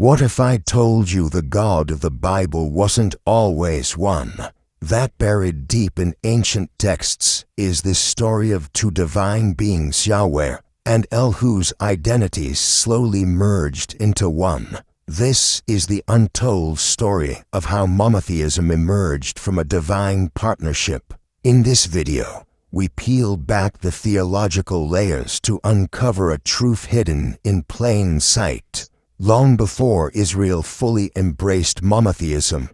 What if I told you the God of the Bible wasn't always one? That buried deep in ancient texts is the story of two divine beings, Yahweh and El, whose identities slowly merged into one. This is the untold story of how monotheism emerged from a divine partnership. In this video, we peel back the theological layers to uncover a truth hidden in plain sight. Long before Israel fully embraced monotheism,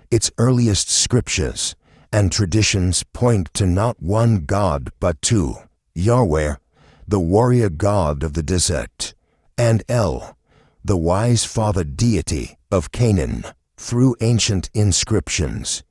its earliest scriptures and traditions point to not one God but two: Yahweh, the warrior god of the desert, and El, the wise father deity of Canaan. Through ancient inscriptions,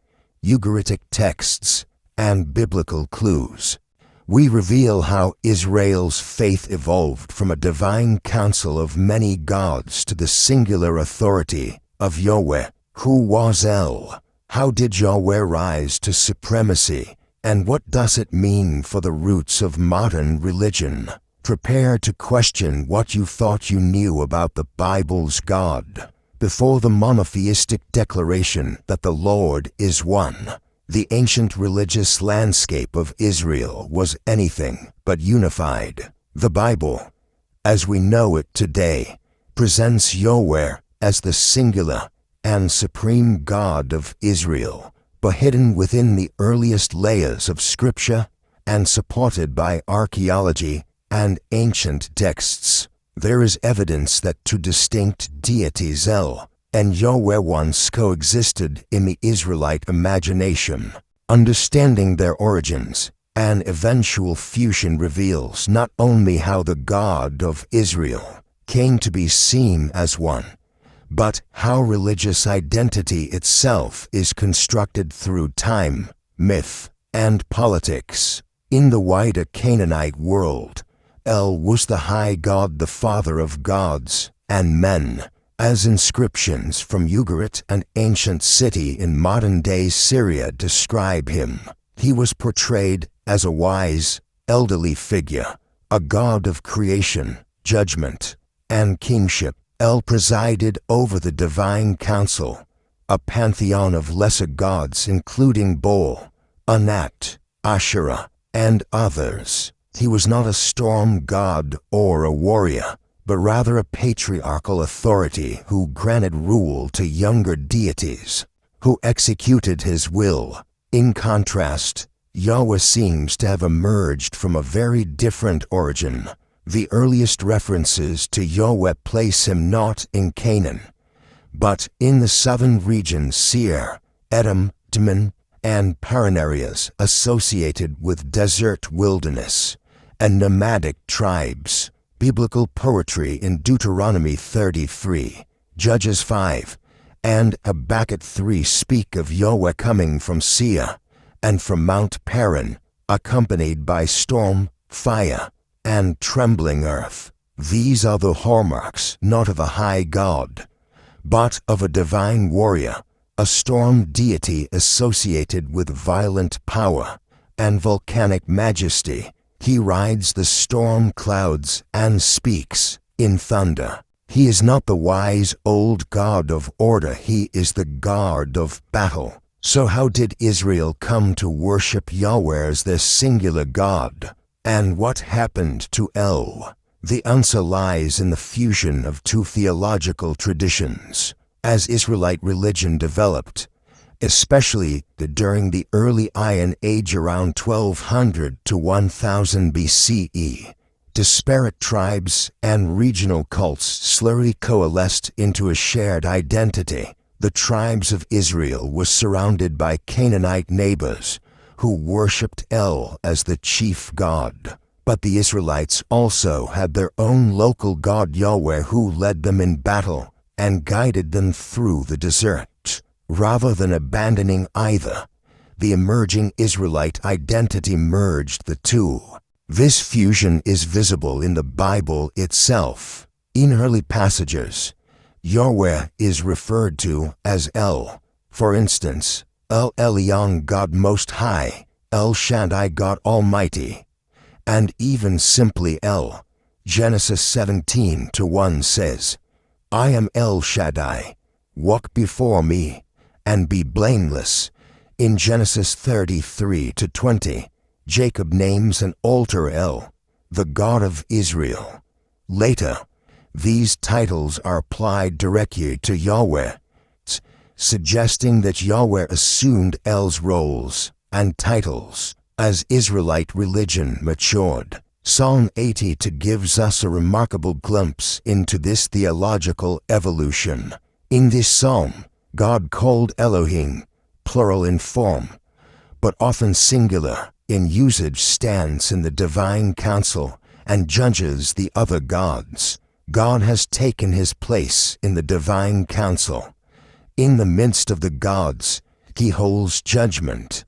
Ugaritic texts, and biblical clues, we reveal how Israel's faith evolved from a divine council of many gods to the singular authority of Yahweh. Who was El? How did Yahweh rise to supremacy? And what does it mean for the roots of modern religion? Prepare to question what you thought you knew about the Bible's God. Before the monotheistic declaration that the Lord is one, the ancient religious landscape of Israel was anything but unified. The Bible, as we know it today, presents Yahweh as the singular and supreme God of Israel, but hidden within the earliest layers of Scripture and supported by archaeology and ancient texts, there is evidence that two distinct deities, El and Yahweh, once coexisted in the Israelite imagination. Understanding their origins and eventual fusion reveals not only how the God of Israel came to be seen as one, but how religious identity itself is constructed through time, myth, and politics. In the wider Canaanite world, El was the high god, the father of gods and men. As inscriptions from Ugarit, an ancient city in modern-day Syria, describe him, he was portrayed as a wise, elderly figure, a god of creation, judgment, and kingship. El presided over the divine council, a pantheon of lesser gods including Baal, Anat, Asherah, and others. He was not a storm god or a warrior, but rather a patriarchal authority who granted rule to younger deities, who executed his will. In contrast, Yahweh seems to have emerged from a very different origin. The earliest references to Yahweh place him not in Canaan, but in the southern regions Seir, Edom, Teman, and Paran, areas associated with desert wilderness and nomadic tribes. Biblical poetry in Deuteronomy 33, Judges 5, and Habakkuk 3 speak of Yahweh coming from Seir and from Mount Paran, accompanied by storm, fire, and trembling earth. These are the hallmarks not of a high god, but of a divine warrior, a storm deity associated with violent power and volcanic majesty. He rides the storm clouds and speaks in thunder. He is not the wise old god of order, he is the god of battle. So how did Israel come to worship Yahweh as their singular God? And what happened to El? The answer lies in the fusion of two theological traditions. As Israelite religion developed, especially during the early Iron Age around 1200 to 1000 BCE, disparate tribes and regional cults slowly coalesced into a shared identity. The tribes of Israel were surrounded by Canaanite neighbors who worshipped El as the chief god. But the Israelites also had their own local god, Yahweh, who led them in battle and guided them through the desert. Rather than abandoning either, the emerging Israelite identity merged the two. This fusion is visible in the Bible itself. In early passages, Yahweh is referred to as El. For instance, El Elyon, God Most High, El Shaddai, God Almighty, and even simply El. Genesis 17:1 says, I am El Shaddai. Walk before me and be blameless. In Genesis 33-20, Jacob names an altar El, the God of Israel. Later, these titles are applied directly to Yahweh, suggesting that Yahweh assumed El's roles and titles as Israelite religion matured. Psalm 82 gives us a remarkable glimpse into this theological evolution. In this psalm, God, called Elohim, plural in form, but often singular in usage, stands in the divine council and judges the other gods. God has taken his place in the divine council. In the midst of the gods, he holds judgment.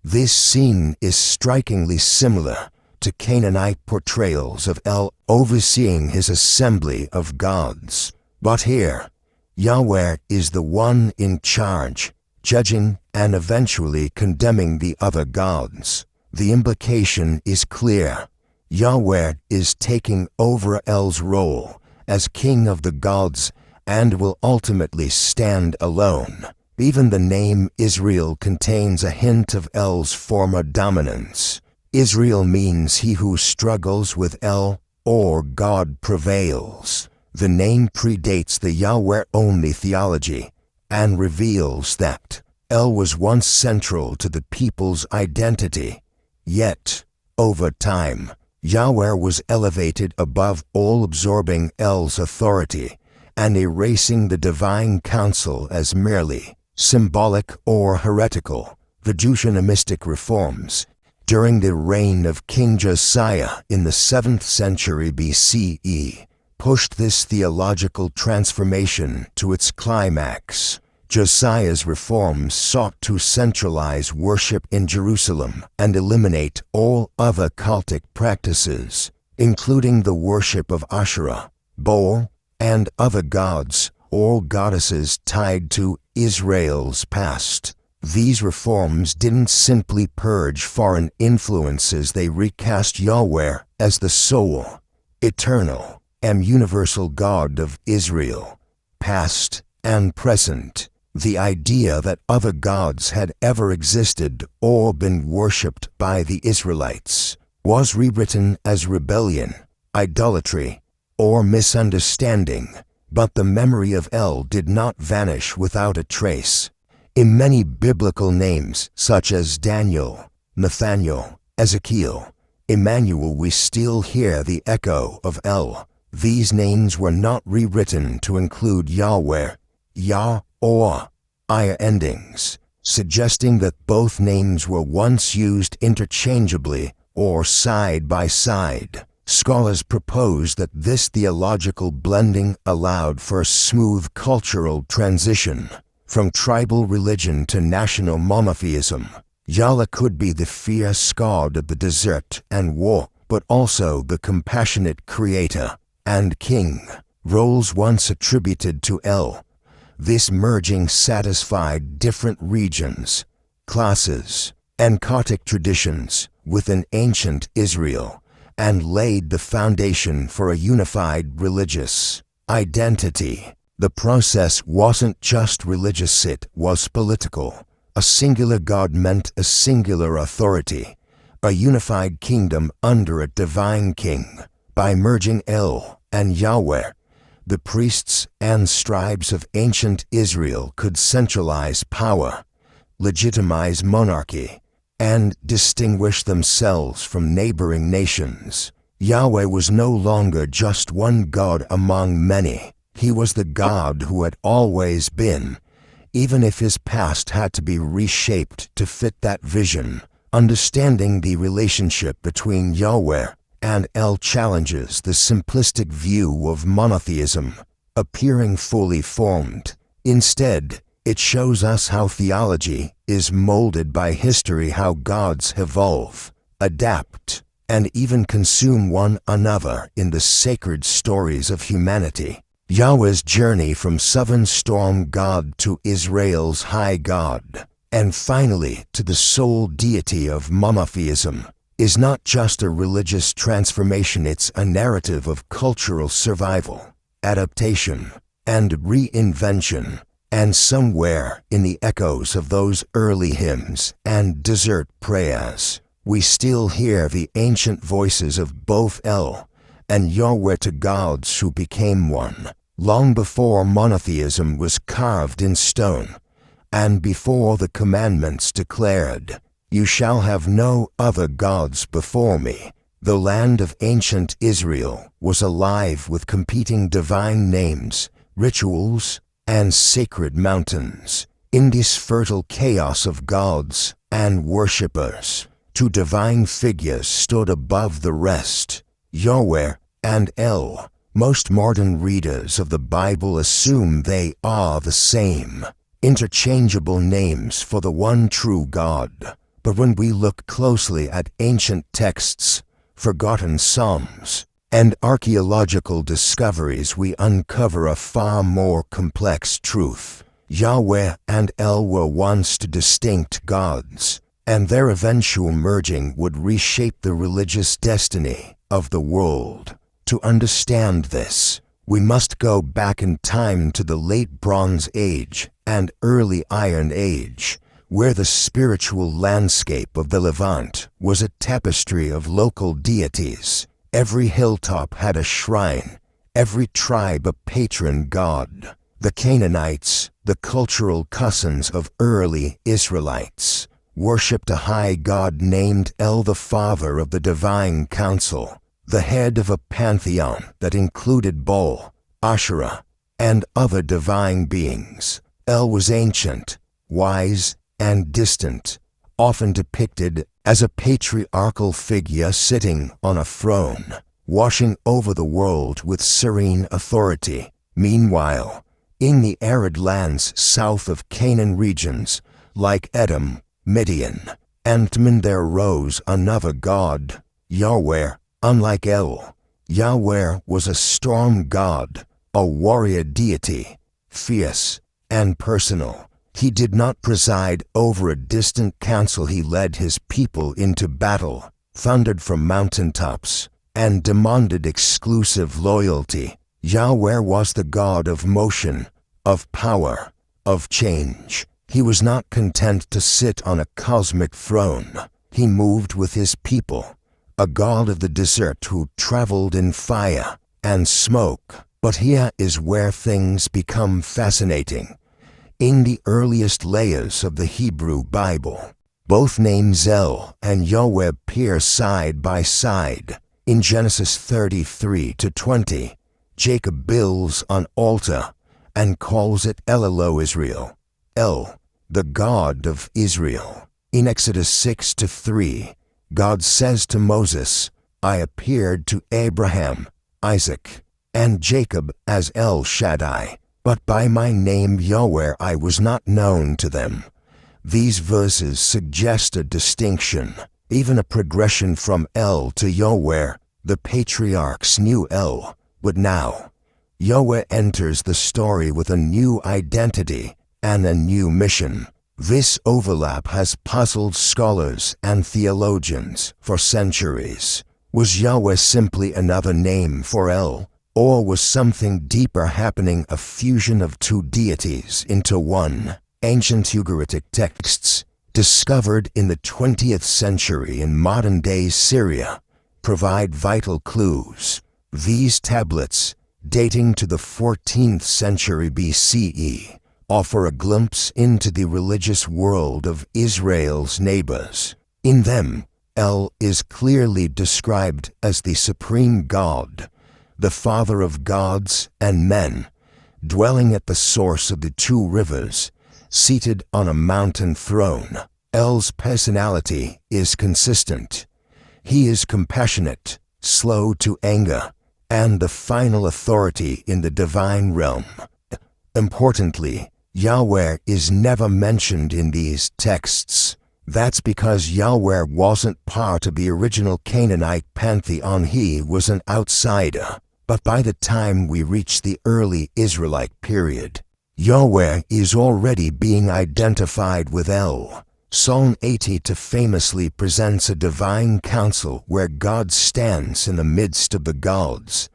This scene is strikingly similar to Canaanite portrayals of El overseeing his assembly of gods. But here, Yahweh is the one in charge, judging and eventually condemning the other gods. The implication is clear. Yahweh is taking over El's role as king of the gods and will ultimately stand alone. Even the name Israel contains a hint of El's former dominance. Israel means he who struggles with El, or God prevails. The name predates the Yahweh-only theology and reveals that El was once central to the people's identity. Yet, over time, Yahweh was elevated above all, absorbing El's authority and erasing the divine council as merely symbolic or heretical. The Deuteronomistic reforms during the reign of King Josiah in the 7th century BCE pushed this theological transformation to its climax. Josiah's reforms sought to centralize worship in Jerusalem and eliminate all other cultic practices, including the worship of Asherah, Baal, and other gods or goddesses tied to Israel's past. These reforms didn't simply purge foreign influences, they recast Yahweh as the sole, eternal, and universal God of Israel, past and present. The idea that other gods had ever existed or been worshipped by the Israelites was rewritten as rebellion, idolatry, or misunderstanding, but the memory of El did not vanish without a trace. In many biblical names, such as Daniel, Nathaniel, Ezekiel, Emmanuel, we still hear the echo of El. These names were not rewritten to include Yahweh, Yah, or Aya endings, suggesting that both names were once used interchangeably or side by side. Scholars propose that this theological blending allowed for a smooth cultural transition from tribal religion to national monotheism. Yahweh could be the fierce God of the desert and war, but also the compassionate creator and king, roles once attributed to El. This merging satisfied different regions, classes, and cultic traditions within ancient Israel and laid the foundation for a unified religious identity. The process wasn't just religious, it was political. A singular God meant a singular authority, a unified kingdom under a divine king. By merging El and Yahweh, the priests and scribes of ancient Israel could centralize power, legitimize monarchy, and distinguish themselves from neighboring nations. Yahweh was no longer just one God among many. He was the God who had always been, even if his past had to be reshaped to fit that vision. Understanding the relationship between Yahweh and El challenges the simplistic view of monotheism, appearing fully formed. Instead, it shows us how theology is molded by history, how gods evolve, adapt, and even consume one another in the sacred stories of humanity. Yahweh's journey from southern storm god to Israel's high god, and finally to the sole deity of monotheism, is not just a religious transformation, it's a narrative of cultural survival. adaptation, and reinvention, and somewhere in the echoes of those early hymns and desert prayers, we still hear the ancient voices of both El and Yahweh to gods who became one, long before monotheism was carved in stone, and before the commandments declared, "You shall have no other gods before me." The land of ancient Israel was alive with competing divine names, rituals, and sacred mountains. In this fertile chaos of gods and worshippers, two divine figures stood above the rest, Yahweh and El. Most modern readers of the Bible assume they are the same, interchangeable names for the one true God. But when we look closely at ancient texts, forgotten psalms, and archaeological discoveries, we uncover a far more complex truth. Yahweh and El were once distinct gods, and their eventual merging would reshape the religious destiny of the world. To understand this, we must go back in time to the late Bronze Age and early Iron Age, where the spiritual landscape of the Levant was a tapestry of local deities. Every hilltop had a shrine, every tribe a patron god. The Canaanites, the cultural cousins of early Israelites, worshipped a high god named El, the father of the divine council, the head of a pantheon that included Baal, Asherah, and other divine beings. El was ancient, wise, and distant, often depicted as a patriarchal figure sitting on a throne, watching over the world with serene authority. Meanwhile, in the arid lands south of Canaan regions, like Edom, Midian, and Teman, there rose another god, Yahweh. Unlike El, Yahweh was a strong god, a warrior deity, fierce and personal. He did not preside over a distant council. He led his people into battle, thundered from mountaintops, and demanded exclusive loyalty. Yahweh was the God of motion, of power, of change. He was not content to sit on a cosmic throne. He moved with his people, a God of the desert who traveled in fire and smoke. But here is where things become fascinating. In the earliest layers of the Hebrew Bible, both names El and Yahweh appear side by side. In Genesis 33-20, Jacob builds an altar and calls it El Israel, El, the God of Israel. In Exodus 6-3, God says to Moses, "I appeared to Abraham, Isaac, and Jacob as El Shaddai, but by my name Yahweh I was not known to them." These verses suggest a distinction, even a progression from El to Yahweh. The patriarchs knew El, but now Yahweh enters the story with a new identity and a new mission. This overlap has puzzled scholars and theologians for centuries. Was Yahweh simply another name for El? Or was something deeper happening, a fusion of two deities into one? Ancient Ugaritic texts, discovered in the 20th century in modern-day Syria, provide vital clues. These tablets, dating to the 14th century BCE, offer a glimpse into the religious world of Israel's neighbors. In them, El is clearly described as the supreme God, the father of gods and men, dwelling at the source of the two rivers, seated on a mountain throne. El's personality is consistent. He is compassionate, slow to anger, and the final authority in the divine realm. Importantly, Yahweh is never mentioned in these texts. That's because Yahweh wasn't part of the original Canaanite pantheon. He was an outsider. But by the time we reach the early Israelite period, Yahweh is already being identified with El. Psalm 80 famously presents a divine council where God stands in the midst of the gods,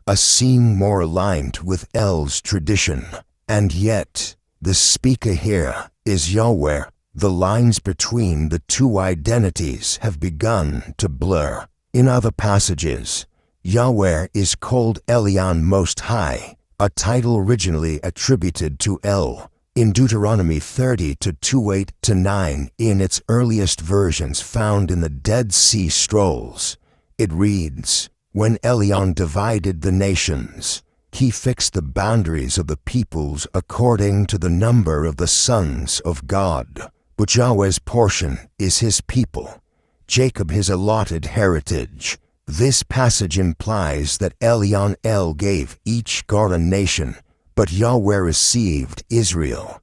a seem more aligned with El's tradition. And yet, the speaker here is Yahweh. The lines between the two identities have begun to blur. In other passages, Yahweh is called Elyon Most High, a title originally attributed to El. In Deuteronomy 30:2-8-9, in its earliest versions found in the Dead Sea Scrolls, it reads, "When Elyon divided the nations, he fixed the boundaries of the peoples according to the number of the sons of God. But Yahweh's portion is his people, Jacob his allotted heritage." This passage implies that Elyon El gave each God a nation, but Yahweh received Israel.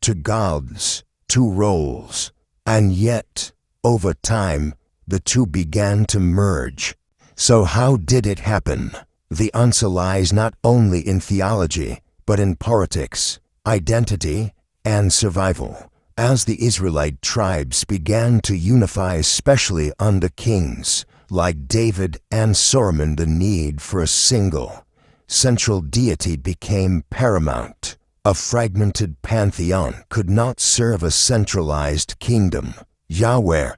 Two gods, two roles, and yet, over time, the two began to merge. So how did it happen? The answer lies not only in theology, but in politics, identity, and survival. As the Israelite tribes began to unify, especially under kings like David and Solomon, the need for a single, central deity became paramount. A fragmented pantheon could not serve a centralized kingdom. Yahweh,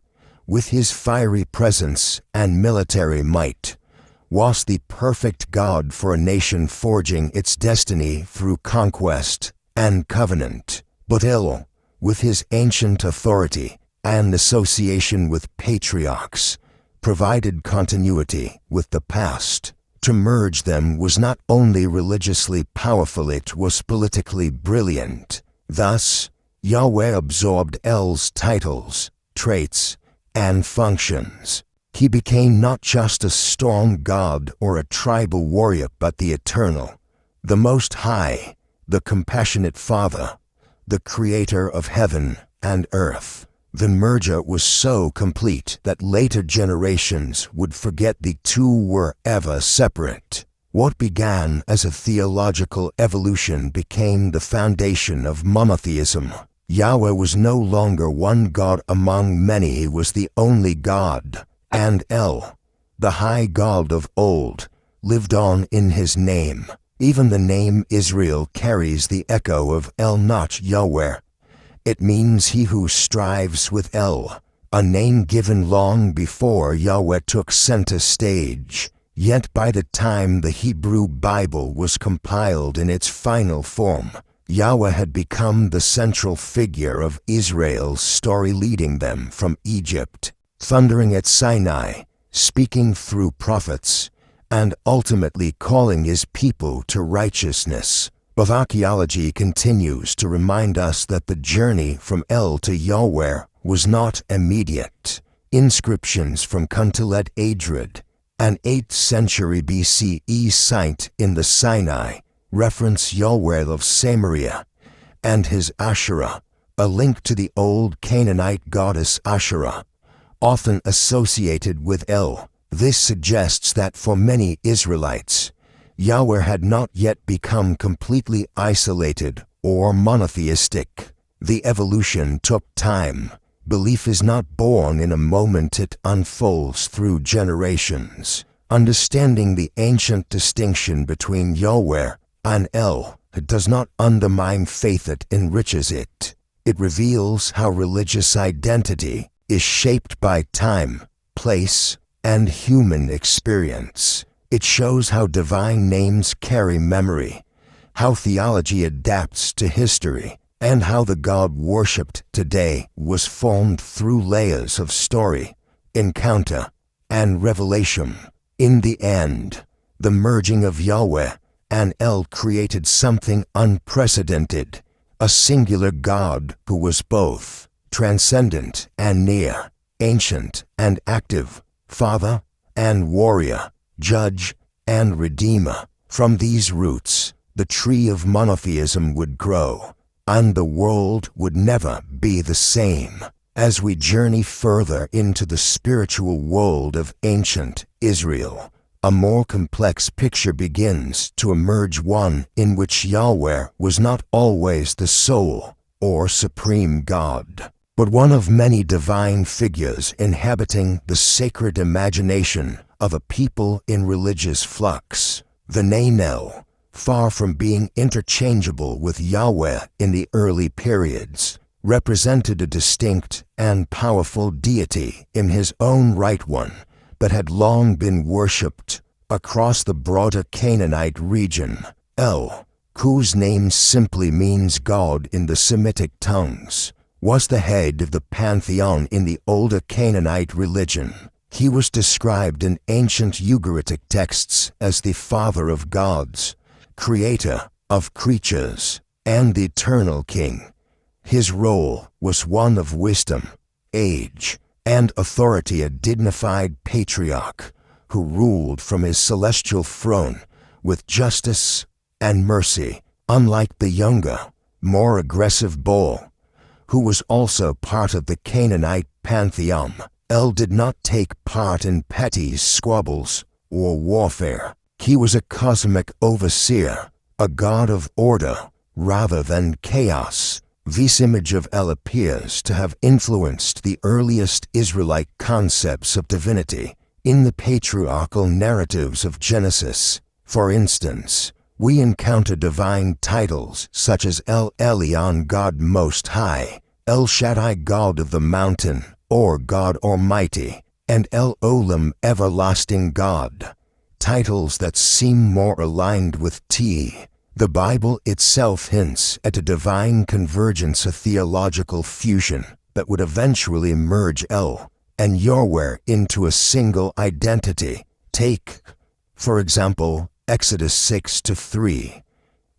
with his fiery presence and military might, was the perfect God for a nation forging its destiny through conquest and covenant. But El, with his ancient authority and association with patriarchs, provided continuity with the past. To merge them was not only religiously powerful, it was politically brilliant. Thus, Yahweh absorbed El's titles, traits, and functions. He became not just a strong god or a tribal warrior, but the eternal, the Most High, the compassionate Father, the creator of heaven and earth. The merger was so complete that later generations would forget the two were ever separate. What began as a theological evolution became the foundation of monotheism. Yahweh was no longer one God among many, he was the only God. And El, the high God of old, lived on in his name. Even the name Israel carries the echo of El, not Yahweh. It means he who strives with El, a name given long before Yahweh took center stage. Yet by the time the Hebrew Bible was compiled in its final form, Yahweh had become the central figure of Israel's story, leading them from Egypt, thundering at Sinai, speaking through prophets, and ultimately calling his people to righteousness. But archaeology continues to remind us that the journey from El to Yahweh was not immediate. Inscriptions from Kuntalet Adrid, an 8th century BCE site in the Sinai, reference Yahweh of Samaria and his Asherah, a link to the old Canaanite goddess Asherah, often associated with El. This suggests that for many Israelites, Yahweh had not yet become completely isolated or monotheistic. The evolution took time. Belief is not born in a moment, it unfolds through generations. Understanding the ancient distinction between Yahweh and El does not undermine faith, it enriches it. It reveals how religious identity is shaped by time, place, and human experience. It shows how divine names carry memory, how theology adapts to history, and how the God worshipped today was formed through layers of story, encounter, and revelation. In the end, the merging of Yahweh and El created something unprecedented, a singular God who was both transcendent and near, ancient and active, Father and warrior, Judge and Redeemer. From these roots, the tree of monotheism would grow, and the world would never be the same. As we journey further into the spiritual world of ancient Israel, a more complex picture begins to emerge, one in which Yahweh was not always the sole or supreme God, but one of many divine figures inhabiting the sacred imagination of a people in religious flux. The name El, far from being interchangeable with Yahweh in the early periods, represented a distinct and powerful deity in his own right, one that had long been worshipped across the broader Canaanite region. El, whose name simply means God in the Semitic tongues, was the head of the pantheon in the older Canaanite religion. He was described in ancient Ugaritic texts as the father of gods, creator of creatures, and the eternal king. His role was one of wisdom, age, and authority, a dignified patriarch who ruled from his celestial throne with justice and mercy. Unlike the younger, more aggressive Baal, who was also part of the Canaanite pantheon, El did not take part in petty squabbles or warfare. He was a cosmic overseer, a god of order rather than chaos. This image of El appears to have influenced the earliest Israelite concepts of divinity in the patriarchal narratives of Genesis. For instance, we encounter divine titles such as El Elyon, God Most High, El Shaddai, God of the Mountain, or God Almighty, and El Olam, Everlasting God, titles that seem more aligned with the Bible itself hints at a divine convergence, a theological fusion that would eventually merge El and Yahweh into a single identity. Take, for example, Exodus 6:3,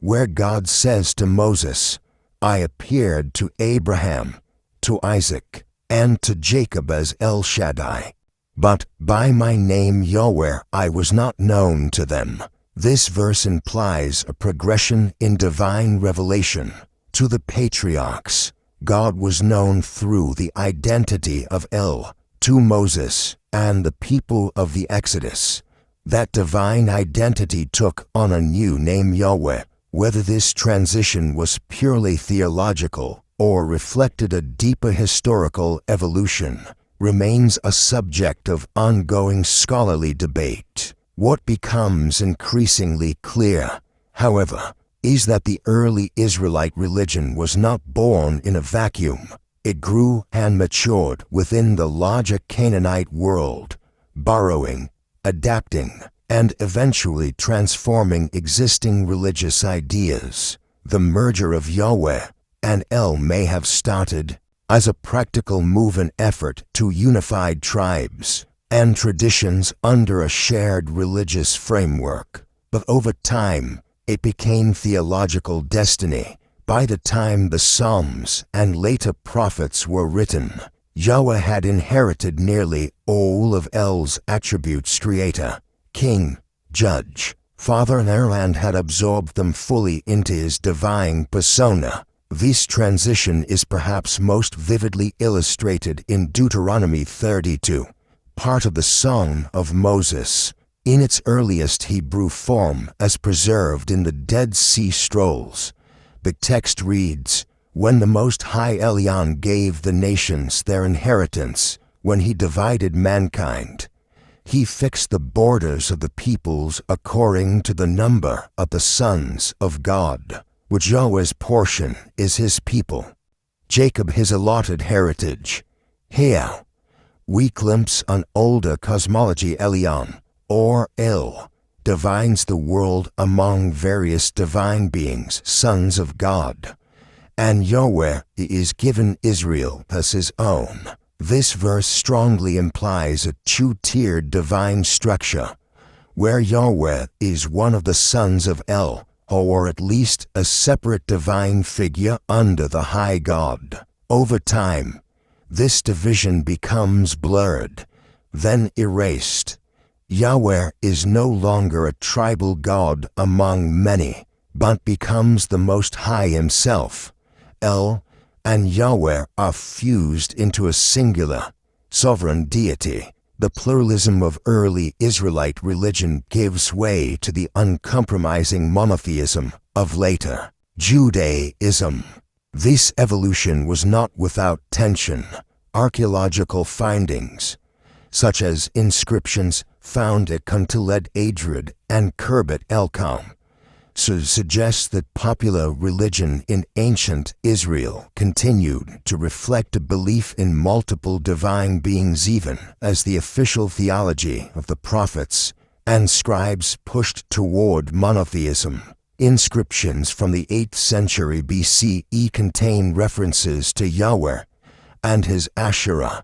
where God says to Moses, "I appeared to Abraham, to Isaac, and to Jacob as El Shaddai, but by my name Yahweh I was not known to them." This verse implies a progression in divine revelation. To the patriarchs, God was known through the identity of El. To Moses and the people of the Exodus, that divine identity took on a new name, Yahweh. Whether this transition was purely theological or reflected a deeper historical evolution remains a subject of ongoing scholarly debate. What becomes increasingly clear, however, is that the early Israelite religion was not born in a vacuum. It grew and matured within the larger Canaanite world, borrowing, adapting, and eventually transforming existing religious ideas. The merger of Yahweh and El may have started as a practical move, an effort to unify tribes and traditions under a shared religious framework, but over time it became theological destiny. By the time the Psalms and later prophets were written, Yahweh had inherited nearly all of El's attributes: creator, king, judge, father, and had absorbed them fully into his divine persona. This transition is perhaps most vividly illustrated in Deuteronomy 32, part of the Song of Moses, in its earliest Hebrew form as preserved in the Dead Sea Scrolls. The text reads, "When the Most High Elyon gave the nations their inheritance, when he divided mankind, he fixed the borders of the peoples according to the number of the sons of God, which Yahweh's portion is his people, Jacob his allotted heritage." Here, we glimpse an older cosmology. Elyon, or El, divines the world among various divine beings, sons of God, and Yahweh is given Israel as his own. This verse strongly implies a two-tiered divine structure, where Yahweh is one of the sons of El, or at least a separate divine figure under the high God. Over time, this division becomes blurred, then erased. Yahweh is no longer a tribal god among many, but becomes the Most High himself. El and Yahweh are fused into a singular, sovereign deity. The pluralism of early Israelite religion gives way to the uncompromising monotheism of later Judaism. This evolution was not without tension. Archaeological findings, such as inscriptions found at Kuntaled Adrid and Kerbet Elkam, suggests that popular religion in ancient Israel continued to reflect a belief in multiple divine beings even as the official theology of the prophets and scribes pushed toward monotheism. Inscriptions from the 8th century BCE contain references to Yahweh and his Asherah,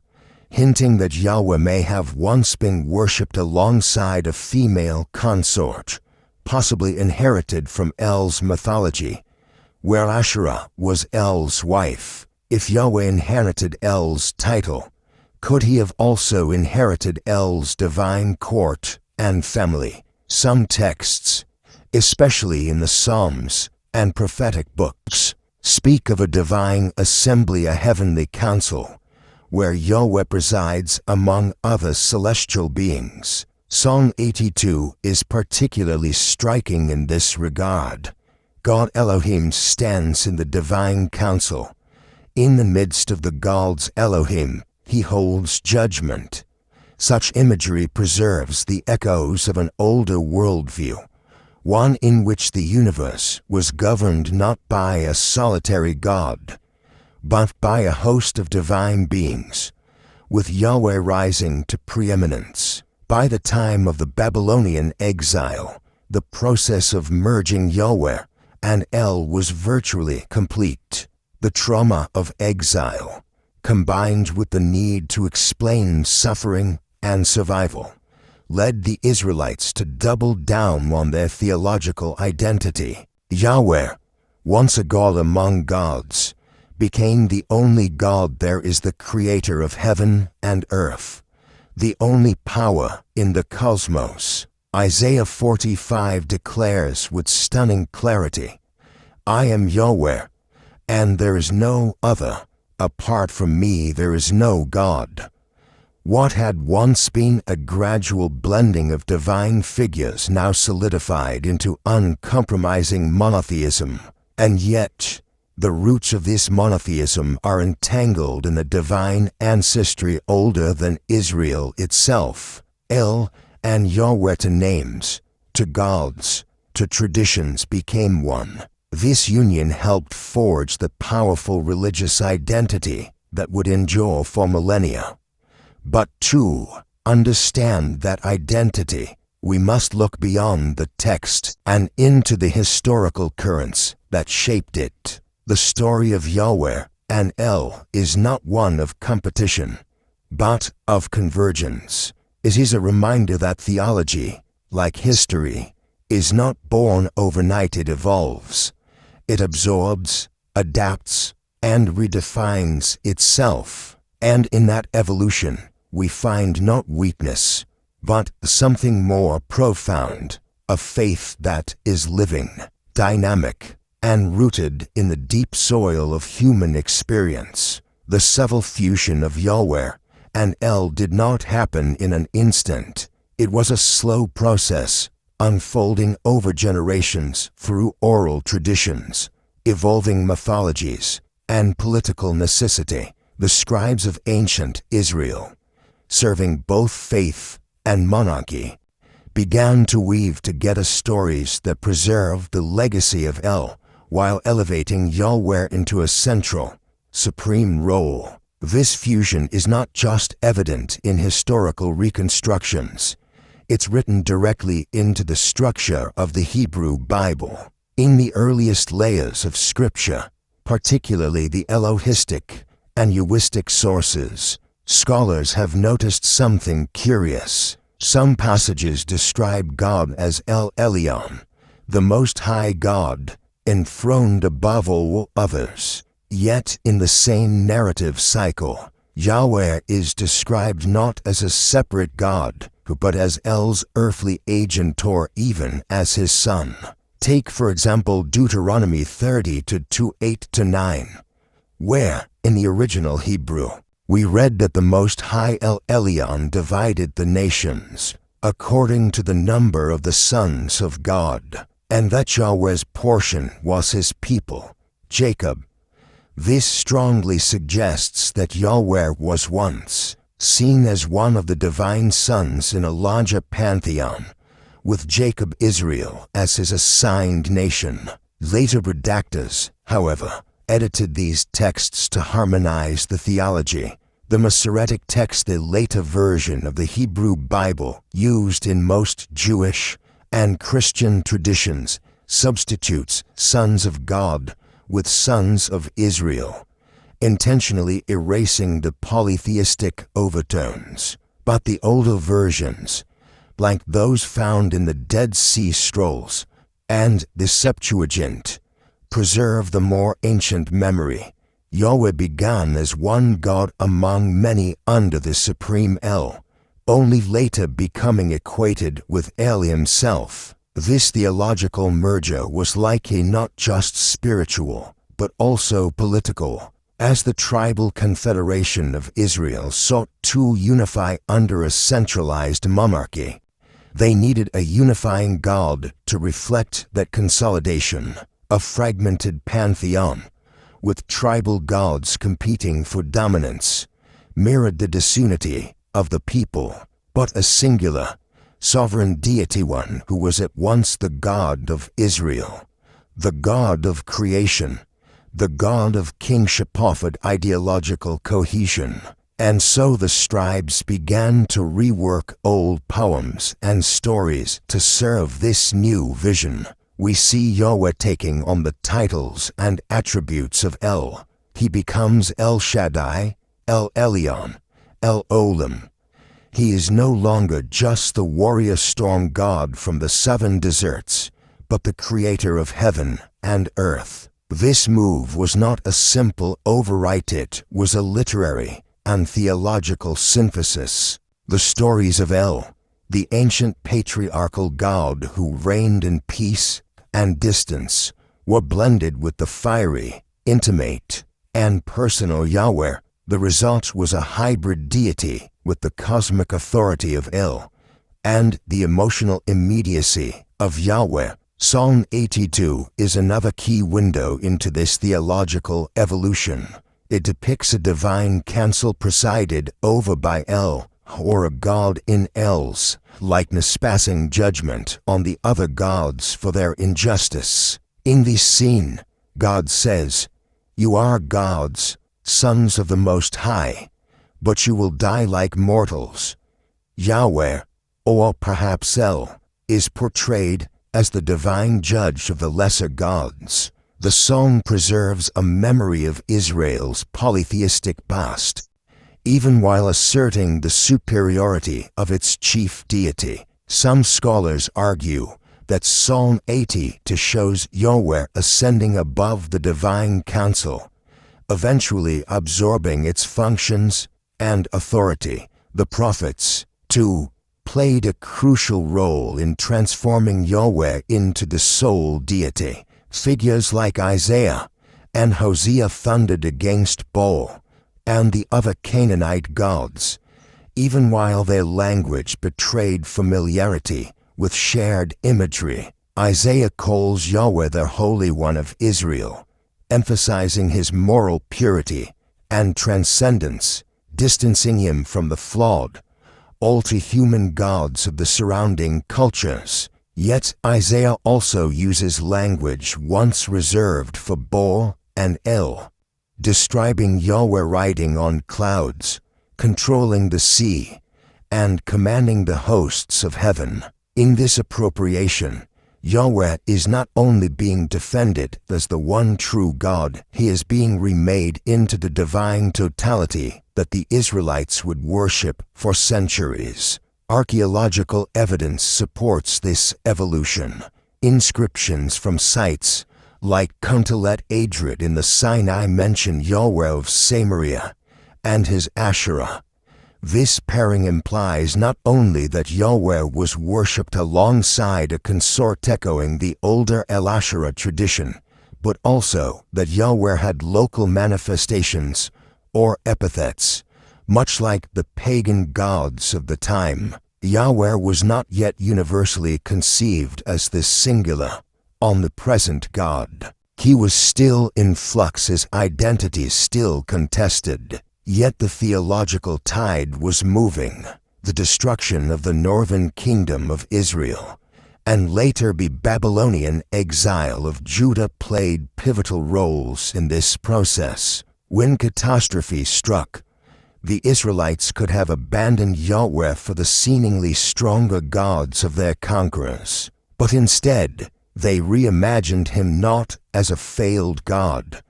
hinting that Yahweh may have once been worshipped alongside a female consort, possibly inherited from El's mythology, where Asherah was El's wife. If Yahweh inherited El's title, could he have also inherited El's divine court and family? Some texts, especially in the Psalms and prophetic books, speak of a divine assembly, a heavenly council, where Yahweh presides among other celestial beings. Psalm 82 is particularly striking in this regard. God Elohim stands in the divine council. In the midst of the gods Elohim, he holds judgment. Such imagery preserves the echoes of an older worldview, one in which the universe was governed not by a solitary God, but by a host of divine beings, with Yahweh rising to preeminence. By the time of the Babylonian exile, the process of merging Yahweh and El was virtually complete. The trauma of exile, combined with the need to explain suffering and survival, led the Israelites to double down on their theological identity. Yahweh, once a God among gods, became the only God. There is the creator of heaven and earth, the only power in the cosmos. Isaiah 45 declares with stunning clarity, I am Yahweh, and there is no other. Apart from me there is no God. What had once been a gradual blending of divine figures now solidified into uncompromising monotheism, and yet the roots of this monotheism are entangled in a divine ancestry older than Israel itself. El and Yahweh, to names, to gods, to traditions, became one. This union helped forge the powerful religious identity that would endure for millennia. But to understand that identity, we must look beyond the text and into the historical currents that shaped it. The story of Yahweh and El is not one of competition, but of convergence. It is a reminder that theology, like history, is not born overnight. It evolves. It absorbs, adapts, and redefines itself. And in that evolution, we find not weakness, but something more profound, a faith that is living, dynamic, and rooted in the deep soil of human experience. The subtle fusion of Yahweh and El did not happen in an instant. It was a slow process, unfolding over generations through oral traditions, evolving mythologies, and political necessity. The scribes of ancient Israel, serving both faith and monarchy, began to weave together stories that preserved the legacy of El while elevating Yahweh into a central, supreme role. This fusion is not just evident in historical reconstructions. It's written directly into the structure of the Hebrew Bible. In the earliest layers of Scripture, particularly the Elohistic and Yahwistic sources, scholars have noticed something curious. Some passages describe God as El Elyon, the Most High God, enthroned above all others. Yet in the same narrative cycle, Yahweh is described not as a separate God, but as El's earthly agent or even as his son. Take for example Deuteronomy 30:2, 8-9, where, in the original Hebrew, we read that the Most High El Elyon divided the nations according to the number of the sons of God, and that Yahweh's portion was his people, Jacob. This strongly suggests that Yahweh was once seen as one of the divine sons in a larger pantheon, with Jacob Israel as his assigned nation. Later redactors, however, edited these texts to harmonize the theology. The Masoretic text, the later version of the Hebrew Bible used in most Jewish and Christian traditions, substitutes sons of God with sons of Israel, intentionally erasing the polytheistic overtones. But the older versions, like those found in the Dead Sea Scrolls and the Septuagint, preserve the more ancient memory. Yahweh began as one God among many under the supreme El, only later becoming equated with El himself. This theological merger was likely not just spiritual, but also political, as the tribal confederation of Israel sought to unify under a centralized monarchy. They needed a unifying God to reflect that consolidation. A fragmented pantheon, with tribal gods competing for dominance, mirrored the disunity of the people, but a singular, sovereign deity, one who was at once the God of Israel, the God of creation, the God of kingship, offered ideological cohesion. And so the scribes began to rework old poems and stories to serve this new vision. We see Yahweh taking on the titles and attributes of El. He becomes El Shaddai, El Elyon, El Olam. He is no longer just the warrior storm god from the seven deserts, but the creator of heaven and earth. This move was not a simple overwrite, it was a literary and theological synthesis. The stories of El, the ancient patriarchal god who reigned in peace and distance, were blended with the fiery, intimate, and personal Yahweh. The result was a hybrid deity with the cosmic authority of El and the emotional immediacy of Yahweh. Psalm 82 is another key window into this theological evolution. It depicts a divine council presided over by El, or a god in El's likeness, passing judgment on the other gods for their injustice. In this scene, God says, "You are gods, sons of the Most High, but you will die like mortals." Yahweh, or perhaps El, is portrayed as the divine judge of the lesser gods. The song preserves a memory of Israel's polytheistic past, even while asserting the superiority of its chief deity. Some scholars argue that Psalm 82 shows Yahweh ascending above the divine council, eventually absorbing its functions and authority. The prophets, too, played a crucial role in transforming Yahweh into the sole deity. Figures like Isaiah and Hosea thundered against Baal and the other Canaanite gods, even while their language betrayed familiarity with shared imagery. Isaiah calls Yahweh the Holy One of Israel, emphasizing his moral purity and transcendence, distancing him from the flawed, all-too-human gods of the surrounding cultures. Yet Isaiah also uses language once reserved for Baal and El, describing Yahweh riding on clouds, controlling the sea, and commanding the hosts of heaven. In this appropriation, Yahweh is not only being defended as the one true God, he is being remade into the divine totality that the Israelites would worship for centuries. Archaeological evidence supports this evolution. Inscriptions from sites like Kuntalet Adrid in the Sinai mention Yahweh of Samaria and his Asherah. This pairing implies not only that Yahweh was worshipped alongside a consort echoing the older El Asherah tradition, but also that Yahweh had local manifestations or epithets, much like the pagan gods of the time. Yahweh was not yet universally conceived as this singular, omnipresent God. He was still in flux, his identity still contested. Yet the theological tide was moving. The destruction of the northern kingdom of Israel, and later the Babylonian exile of Judah, played pivotal roles in this process. When catastrophe struck, the Israelites could have abandoned Yahweh for the seemingly stronger gods of their conquerors, but instead they reimagined him not as a failed god,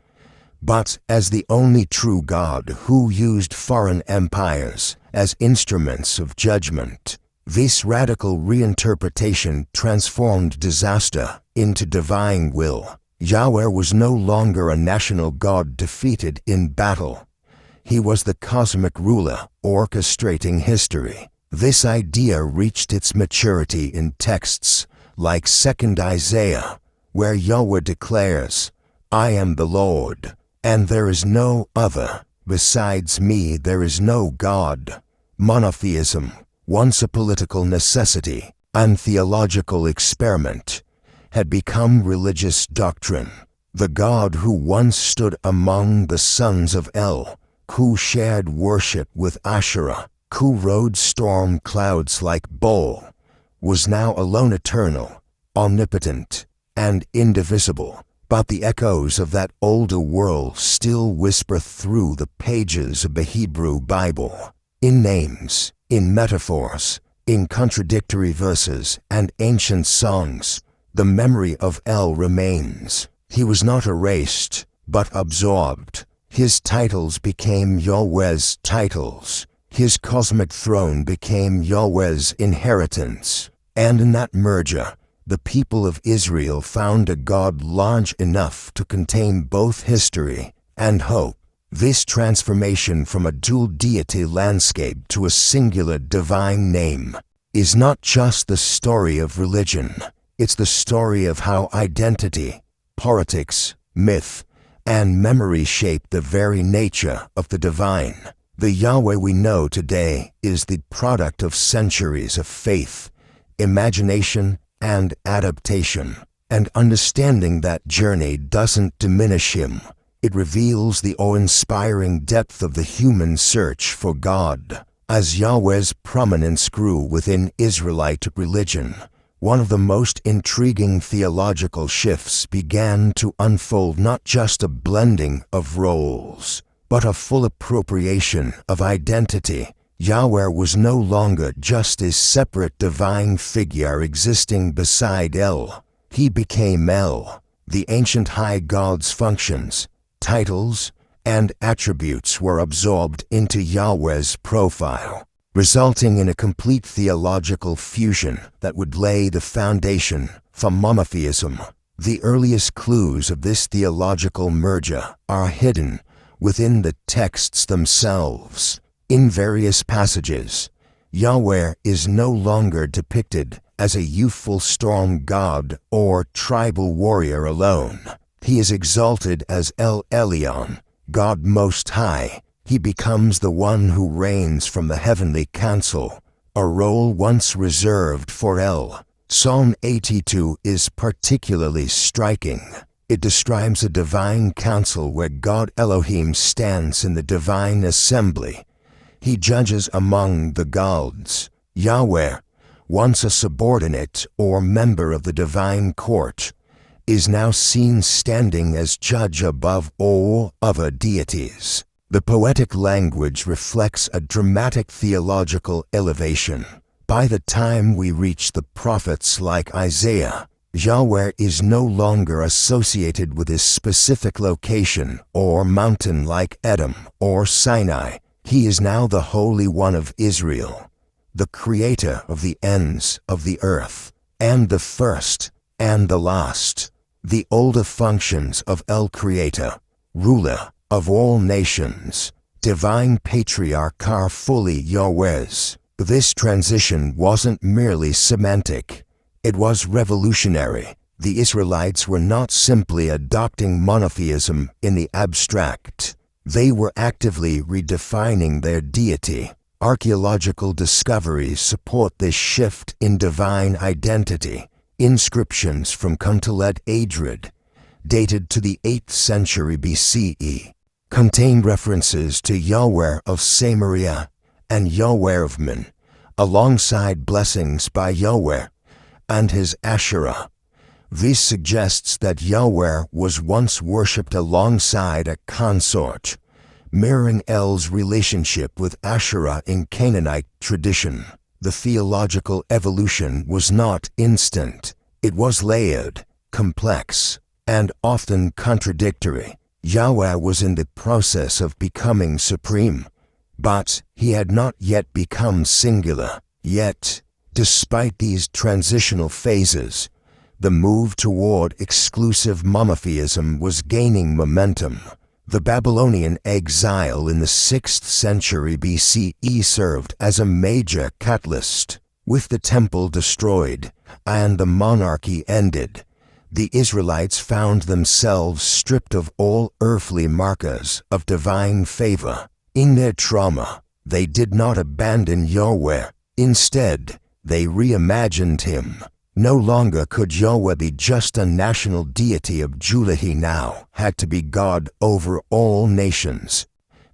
but as the only true God who used foreign empires as instruments of judgment. This radical reinterpretation transformed disaster into divine will. Yahweh was no longer a national god defeated in battle. He was the cosmic ruler orchestrating history. This idea reached its maturity in texts like 2nd Isaiah, where Yahweh declares, "I am the Lord, and there is no other. Besides me there is no God." Monotheism, once a political necessity and theological experiment, had become religious doctrine. The God who once stood among the sons of El, who shared worship with Asherah, who rode storm clouds like Baal, was now alone, eternal, omnipotent, and indivisible. But the echoes of that older world still whisper through the pages of the Hebrew Bible. In names, in metaphors, in contradictory verses and ancient songs, the memory of El remains. He was not erased, but absorbed. His titles became Yahweh's titles. His cosmic throne became Yahweh's inheritance. And in that merger, the people of Israel found a God large enough to contain both history and hope. This transformation from a dual deity landscape to a singular divine name is not just the story of religion. It's the story of how identity, politics, myth, and memory shape the very nature of the divine. The Yahweh we know today is the product of centuries of faith, imagination, and adaptation. And understanding that journey doesn't diminish him. It reveals the awe-inspiring depth of the human search for God. As Yahweh's prominence grew within Israelite religion, one of the most intriguing theological shifts began to unfold. Not just a blending of roles, but a full appropriation of identity. Yahweh was no longer just a separate divine figure existing beside El. He became El. The ancient high god's functions, titles, and attributes were absorbed into Yahweh's profile, resulting in a complete theological fusion that would lay the foundation for monotheism. The earliest clues of this theological merger are hidden within the texts themselves. In various passages, Yahweh is no longer depicted as a youthful storm god or tribal warrior alone. He is exalted as El Elyon, God Most High. He becomes the one who reigns from the heavenly council, a role once reserved for El. Psalm 82 is particularly striking. It describes a divine council where God Elohim stands in the divine assembly. He judges among the gods. Yahweh, once a subordinate or member of the divine court, is now seen standing as judge above all other deities. The poetic language reflects a dramatic theological elevation. By the time we reach the prophets like Isaiah, Yahweh is no longer associated with a specific location or mountain like Edom or Sinai. He is now the Holy One of Israel, the Creator of the ends of the earth, and the first and the last. The older functions of El Creator, ruler of all nations, divine patriarch are fully Yahweh's. This transition wasn't merely semantic. It was revolutionary. The Israelites were not simply adopting monotheism in the abstract. They were actively redefining their deity. Archaeological discoveries support this shift in divine identity. Inscriptions from Canaanite Adrid, dated to the 8th century BCE, contain references to Yahweh of Samaria and Yahweh of Men, alongside blessings by Yahweh and his Asherah. This suggests that Yahweh was once worshipped alongside a consort, mirroring El's relationship with Asherah in Canaanite tradition. The theological evolution was not instant. It was layered, complex, and often contradictory. Yahweh was in the process of becoming supreme, but he had not yet become singular. Yet, despite these transitional phases, the move toward exclusive monotheism was gaining momentum. The Babylonian exile in the 6th century BCE served as a major catalyst. With the temple destroyed and the monarchy ended, the Israelites found themselves stripped of all earthly markers of divine favor. In their trauma, they did not abandon Yahweh. Instead, they reimagined him. No longer could Yahweh be just a national deity of Judah. He now had to be God over all nations,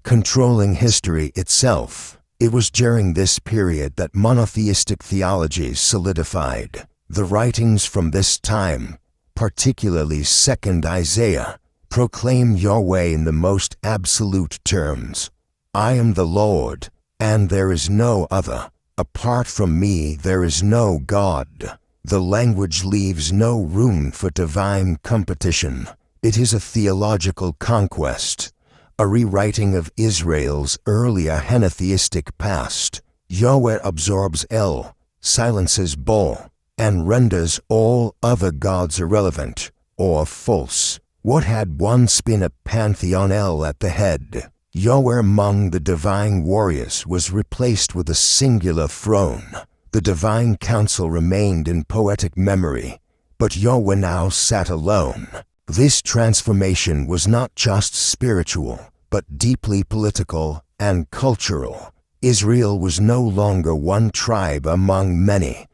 controlling history itself. It was during this period that monotheistic theology solidified. The writings from this time, particularly 2nd Isaiah, proclaim Yahweh in the most absolute terms. I am the Lord, and there is no other. Apart from me there is no God. The language leaves no room for divine competition. It is a theological conquest, a rewriting of Israel's earlier henotheistic past. Yahweh absorbs El, silences Baal, and renders all other gods irrelevant or false. What had once been a pantheon, El at the head, Yahweh among the divine warriors, was replaced with a singular throne. The divine council remained in poetic memory, but Yahweh now sat alone. This transformation was not just spiritual, but deeply political and cultural. Israel was no longer one tribe among many.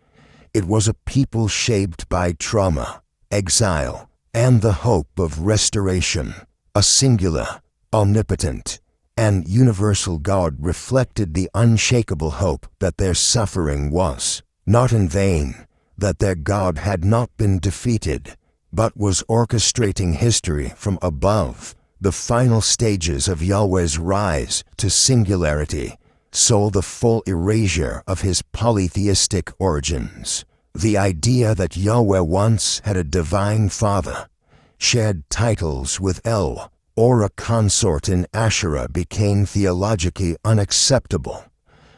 It was a people shaped by trauma, exile, and the hope of restoration. A singular, omnipotent, and universal God reflected the unshakable hope that their suffering was not in vain, that their God had not been defeated, but was orchestrating history from above. The final stages of Yahweh's rise to singularity saw the full erasure of his polytheistic origins. The idea that Yahweh once had a divine father, shared titles with El, or a consort in Asherah became theologically unacceptable.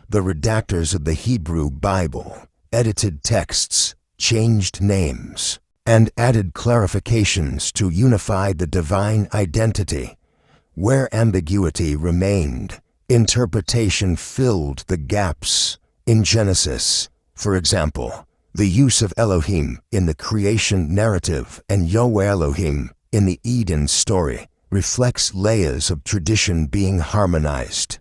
The redactors of the Hebrew Bible edited texts, changed names, and added clarifications to unify the divine identity. Where ambiguity remained, interpretation filled the gaps. In Genesis, for example, the use of Elohim in the creation narrative and Yahweh Elohim in the Eden story reflects layers of tradition being harmonized,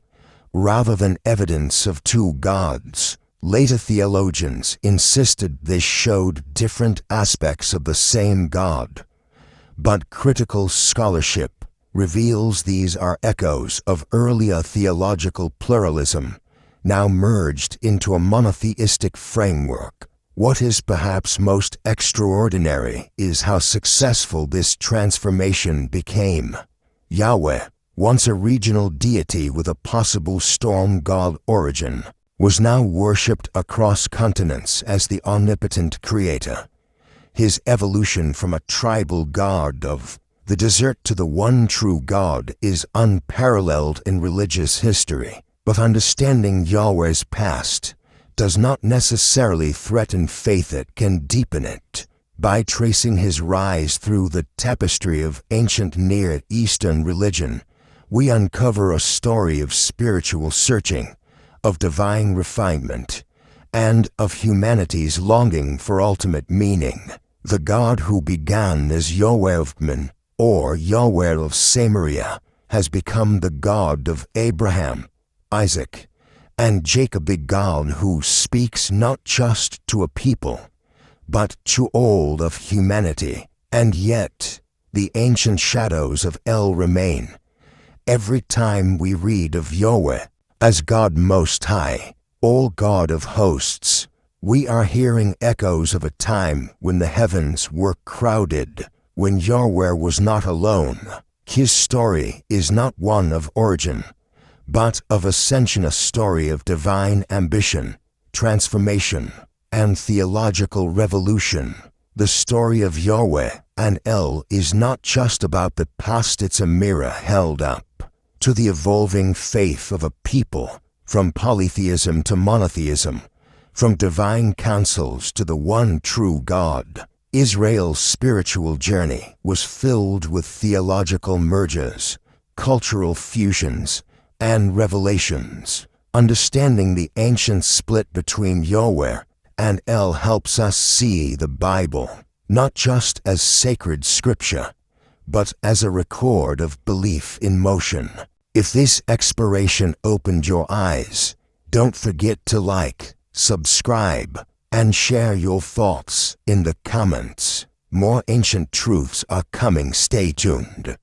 rather than evidence of two gods. Later theologians insisted this showed different aspects of the same God, but critical scholarship reveals these are echoes of earlier theological pluralism, now merged into a monotheistic framework. What is perhaps most extraordinary is how successful this transformation became. Yahweh, once a regional deity with a possible storm god origin, was now worshipped across continents as the omnipotent creator. His evolution from a tribal god of the desert to the one true God is unparalleled in religious history. But understanding Yahweh's past does not necessarily threaten faith, it can deepen it. By tracing his rise through the tapestry of ancient Near Eastern religion, we uncover a story of spiritual searching, of divine refinement, and of humanity's longing for ultimate meaning. The God who began as Yahweh of Men, or Yahweh of Samaria, has become the God of Abraham, Isaac, and Jacob, the God who speaks not just to a people, but to all of humanity. And yet, the ancient shadows of El remain, Every time we read of Yahweh as God Most High, all God of hosts, we are hearing echoes of a time when the heavens were crowded, when Yahweh was not alone. His story is not one of origin, but of ascension, a story of divine ambition, transformation, and theological revolution. The story of Yahweh and El is not just about the past, it's a mirror held up to the evolving faith of a people, from polytheism to monotheism, from divine councils to the one true God. Israel's spiritual journey was filled with theological mergers, cultural fusions, and revelations. Understanding the ancient split between Yahweh and El helps us see the Bible not just as sacred scripture, but as a record of belief in motion. If this exploration opened your eyes, don't forget to like, subscribe, and share your thoughts in the comments. More ancient truths are coming. Stay tuned.